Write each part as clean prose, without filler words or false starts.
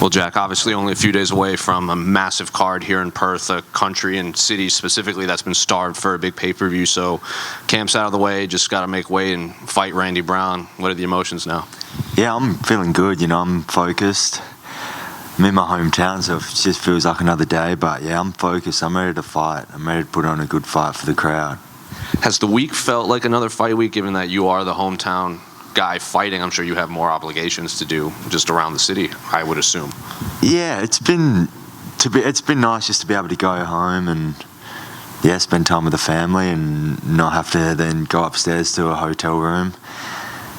Well, Jack, obviously only a few days away from a massive card here in Perth, a country and city specifically that's been starved for a big pay-per-view. So camp's out of the way, just got to make way and fight Randy Brown. What are the emotions now? Yeah, I'm feeling good. I'm focused. I'm in my hometown, so it just feels like another day. But yeah, I'm focused. I'm ready to fight. I'm ready to put on a good fight for the crowd. Has the week felt like another fight week, given that you are the hometown guy fighting? I'm sure you have more obligations to do just around the city, I would assume. Yeah, it's been nice just to be able to go home and spend time with the family and not have to then go upstairs to a hotel room.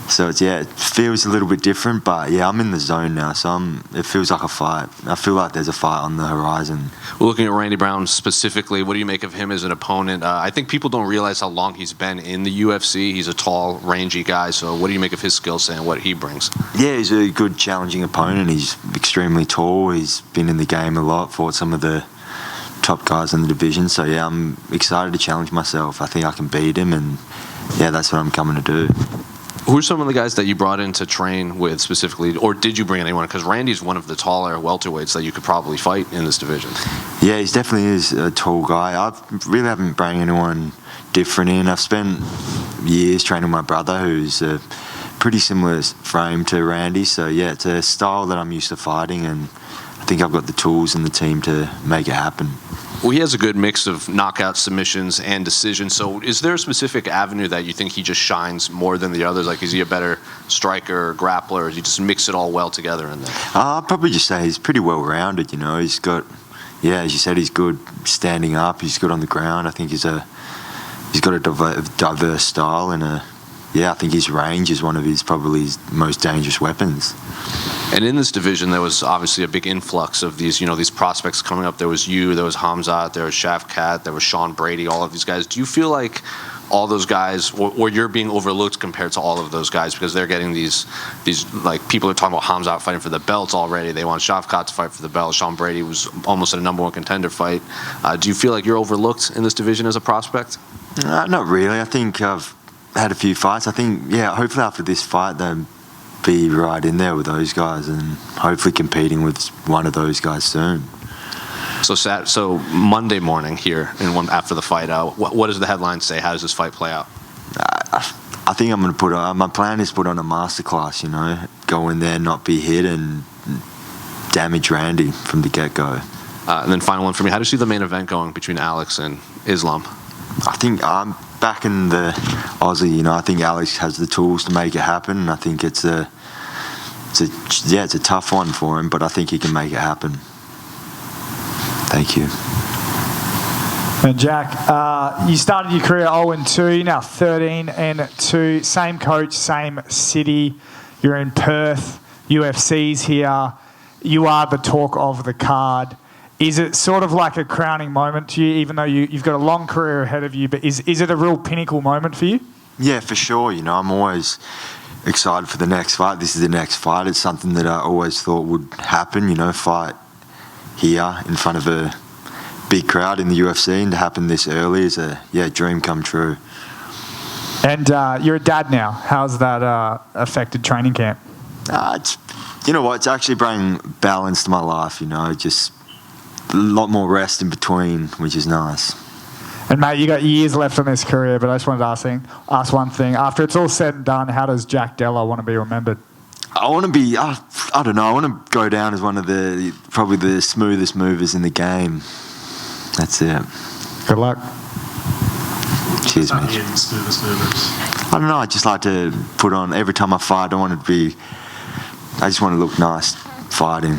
So it feels a little bit different, but yeah, I'm in the zone now, so it feels like a fight. I feel like there's a fight on the horizon. Well, looking at Randy Brown specifically, what do you make of him as an opponent? I think people don't realize how long he's been in the UFC. He's a tall, rangy guy, so what do you make of his skill set and what he brings? Yeah, he's a good, challenging opponent. He's extremely tall. He's been in the game a lot, fought some of the top guys in the division. So yeah, I'm excited to challenge myself. I think I can beat him, and yeah, that's what I'm coming to do. Who are some of the guys that you brought in to train with specifically, or did you bring anyone? Because Randy's one of the taller welterweights that you could probably fight in this division. Yeah, he definitely is a tall guy. I really haven't brought anyone different in. I've spent years training my brother, who's a pretty similar frame to Randy. So yeah, it's a style that I'm used to fighting, and I think I've got the tools and the team to make it happen. Well, he has a good mix of knockout submissions and decisions. So is there a specific avenue that you think he just shines more than the others? Like, is he a better striker or grappler, or does he just mix it all well together in there? I'd probably just say he's pretty well-rounded, He's got, as you said, he's good standing up. He's good on the ground. I think he's got a diverse style, and I think his range is one of his most dangerous weapons. And in this division, there was obviously a big influx of these prospects coming up. There was you, there was Hamzat, there was Shavkat, there was Sean Brady, all of these guys. Do you feel like all those guys, or you're being overlooked compared to all of those guys because they're getting these like, people are talking about Hamzat fighting for the belts already. They want Shavkat to fight for the belt. Sean Brady was almost at a #1 contender fight. Do you feel like you're overlooked in this division as a prospect? Not really. I think I've had a few fights. I think, hopefully after this fight, they'll be right in there with those guys and hopefully competing with one of those guys soon. So Monday morning here, after the fight, what does the headline say? How does this fight play out? I think I'm going to put on, my plan is put on a masterclass, go in there, not be hit, and damage Randy from the get-go. And then final one for me, how do you see the main event going between Alex and Islam? I think I'm back in the Aussie. I think Alex has the tools to make it happen, and I think it's a tough one for him, but I think he can make it happen. Thank you. And Jack, you started your career 0-2, you're now 13-2. Same coach, same city. You're in Perth. UFC's here. You are the talk of the card. Is it sort of like a crowning moment to you, even though you've got a long career ahead of you, but is it a real pinnacle moment for you? Yeah, for sure. I'm always excited for the next fight. This is the next fight. It's something that I always thought would happen, fight here in front of a big crowd in the UFC, and to happen this early is a dream come true. And you're a dad now. How's that affected training camp? It's actually bringing balance to my life, just a lot more rest in between, which is nice. And mate, you got years left in this career, but I just wanted to ask one thing. After it's all said and done, how does Jack Della want to be remembered? I want to be, I don't know, I want to go down as one of probably the smoothest movers in the game. That's it. Good luck. Cheers, mate. Smoothest movers? I don't know, I just like to put on, every time I fight, I just want to look nice fighting.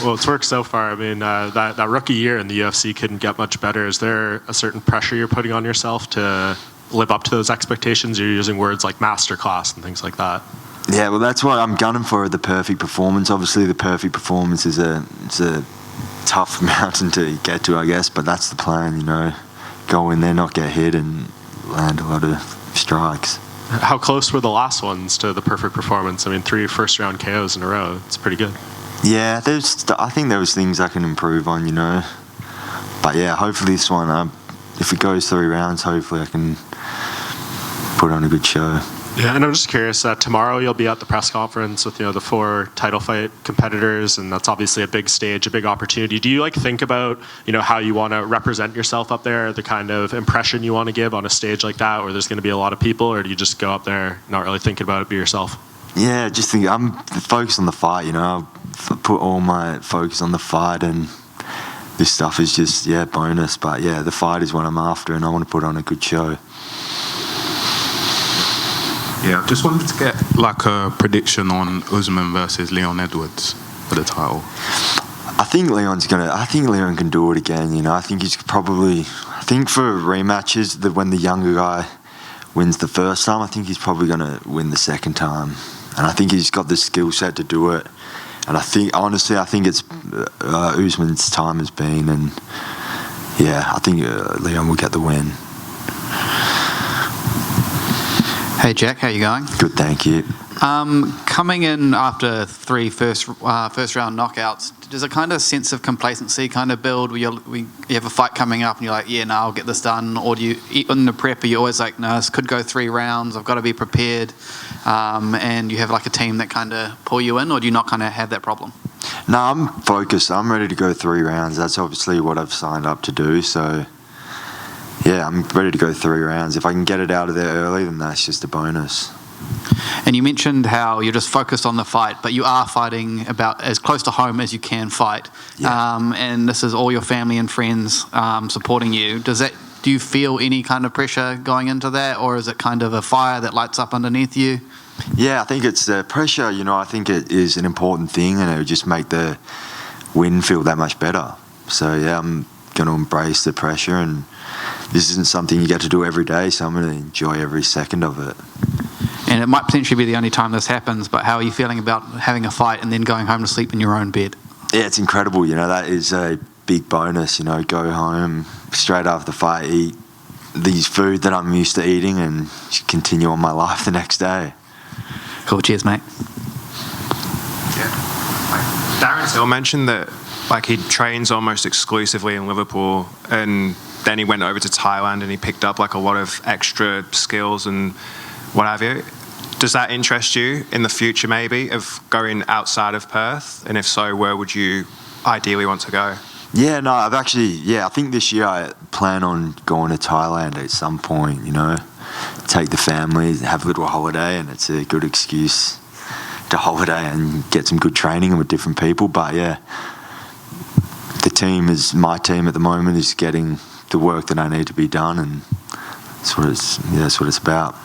Well, it's worked so far. I mean, that rookie year in the UFC couldn't get much better. Is there a certain pressure you're putting on yourself to live up to those expectations? You're using words like masterclass and things like that. Yeah, well, that's what I'm gunning for, the perfect performance. Obviously, the perfect performance is a tough mountain to get to, I guess, but that's the plan, Go in there, not get hit, and land a lot of strikes. How close were the last ones to the perfect performance? I mean, 3 first-round KOs in a row. It's pretty good. Yeah, I think there was things I can improve on, But yeah, hopefully this one, if it goes 3 rounds, hopefully I can put on a good show. Yeah, and I'm just curious, tomorrow you'll be at the press conference with, the 4 title fight competitors, and that's obviously a big stage, a big opportunity. Do you think about, how you want to represent yourself up there, the kind of impression you want to give on a stage like that where there's going to be a lot of people, or do you just go up there not really thinking about it, be yourself? Yeah, just think I'm focused on the fight, I put all my focus on the fight, and this stuff is just, bonus. But the fight is what I'm after, and I want to put on a good show. Yeah, just wanted to get a prediction on Usman versus Leon Edwards for the title. I think Leon can do it again. I think he's probably. I think for rematches, when the younger guy wins the first time, I think he's probably going to win the second time, and I think he's got the skill set to do it. And I think it's Usman's time has been, and I think Leon will get the win. Hey Jack, how you going? Good, thank you. Coming in after 3 first round knockouts, does a kind of sense of complacency kind of build where you have a fight coming up and you're like, I'll get this done? Or do you, in the prep, are you always like, no, this could go 3 rounds, I've got to be prepared, and you have a team that kind of pull you in, or do you not kind of have that problem? No, I'm focused. I'm ready to go 3 rounds. That's obviously what I've signed up to do, so I'm ready to go 3 rounds. If I can get it out of there early, then that's just a bonus. And you mentioned how you're just focused on the fight, but you are fighting about as close to home as you can fight. Yeah. And this is all your family and friends supporting you. Do you feel any kind of pressure going into that, or is it kind of a fire that lights up underneath you? Yeah, I think it's the pressure. I think it is an important thing, and it would just make the win feel that much better. So I'm going to embrace the pressure, and this isn't something you get to do every day, so I'm going to enjoy every second of it. And it might potentially be the only time this happens, but how are you feeling about having a fight and then going home to sleep in your own bed? Yeah, it's incredible. That is a big bonus. Go home straight after the fight, eat these food that I'm used to eating, and just continue on my life the next day. Cool, cheers, mate. Yeah. Darren Till mentioned that he trains almost exclusively in Liverpool, and then he went over to Thailand and he picked up a lot of extra skills and what have you. Does that interest you in the future, maybe, of going outside of Perth? And if so, where would you ideally want to go? Yeah, no, I think this year I plan on going to Thailand at some point, take the family, have a little holiday, and it's a good excuse to holiday and get some good training with different people. But my team at the moment is getting the work that I need to be done, and that's what it's about.